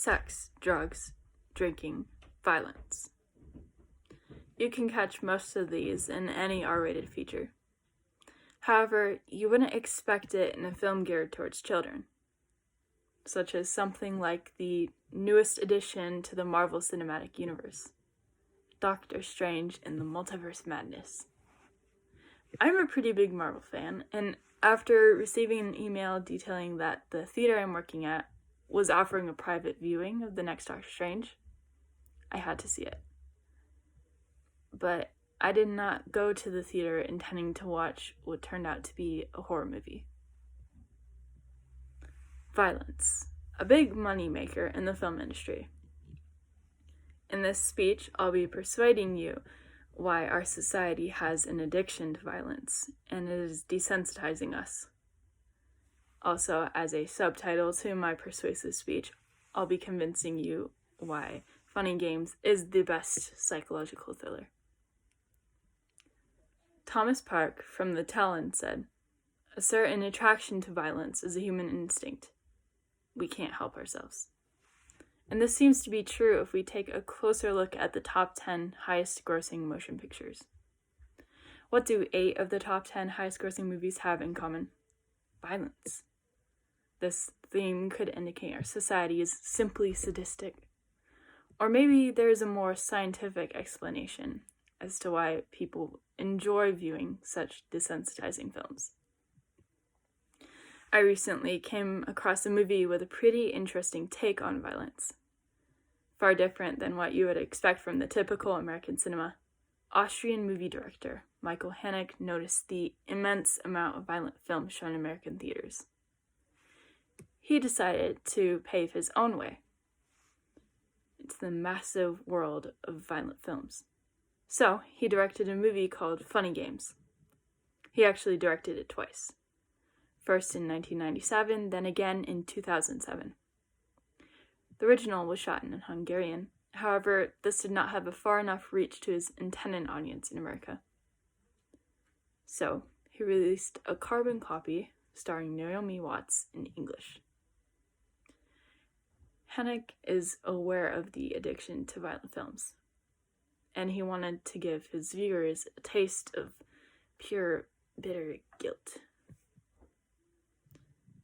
sex, drugs, drinking, violence. You can catch most of these in any R-rated feature. However, you wouldn't expect it in a film geared towards children, such as something like the newest addition to the Marvel Cinematic Universe, Doctor Strange in the Multiverse Madness. I'm a pretty big Marvel fan, and after receiving an email detailing that the theater I'm working at was offering a private viewing of the next Doctor Strange, I had to see it. But I did not go to the theater intending to watch what turned out to be a horror movie. Violence, a big moneymaker in the film industry. In this speech, I'll be persuading you why our society has an addiction to violence, and it is desensitizing us. Also, as a subtitle to my persuasive speech, I'll be convincing you why Funny Games is the best psychological thriller. Thomas Park from The Talon said, "A certain attraction to violence is a human instinct. We can't help ourselves." And this seems to be true if we take a closer look at the top 10 highest grossing motion pictures. What do 8 of the top 10 highest grossing movies have in common? Violence. This theme could indicate our society is simply sadistic. Or maybe there's a more scientific explanation as to why people enjoy viewing such desensitizing films. I recently came across a movie with a pretty interesting take on violence. Far different than what you would expect from the typical American cinema, Austrian movie director Michael Haneke noticed the immense amount of violent films shown in American theaters. He decided to pave his own way into the massive world of violent films. So he directed a movie called Funny Games. He actually directed it twice. First in 1997, then again in 2007. The original was shot in Hungarian. However, this did not have a far enough reach to his intended audience in America. So, he released a carbon copy starring Naomi Watts in English. Haneke is aware of the addiction to violent films, and he wanted to give his viewers a taste of pure, bitter guilt.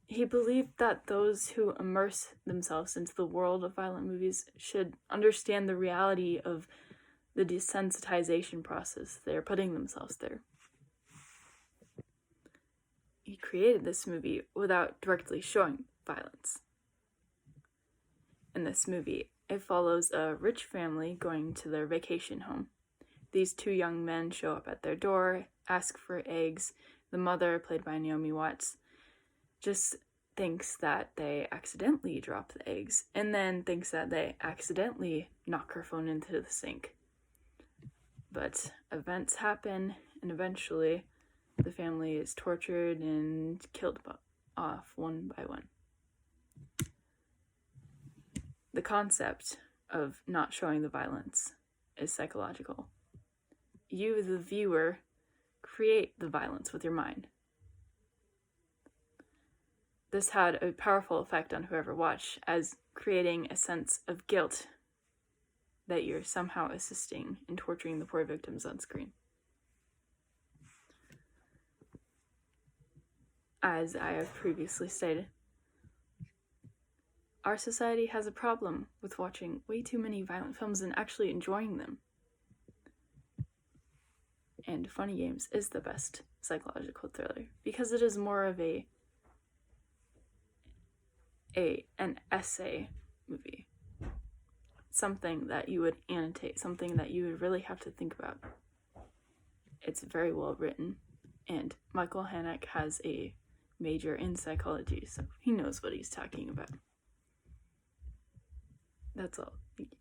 He believed that those who immerse themselves into the world of violent movies should understand the reality of the desensitization process they are putting themselves through. He created this movie without directly showing violence. In this movie, it follows a rich family going to their vacation home. These 2 young men show up at their door, ask for eggs. The mother, played by Naomi Watts, just thinks that they accidentally drop the eggs, and then thinks that they accidentally knock her phone into the sink. But events happen, and eventually the family is tortured and killed off one by one. The concept of not showing the violence is psychological. You, the viewer, create the violence with your mind. This had a powerful effect on whoever watched, as creating a sense of guilt that you're somehow assisting in torturing the poor victims on screen. As I have previously stated, our society has a problem with watching way too many violent films and actually enjoying them. And Funny Games is the best psychological thriller because it is more of an essay movie. Something that you would annotate, something that you would really have to think about. It's very well written, and Michael Haneke has a major in psychology, so he knows what he's talking about. That's all. Thank you.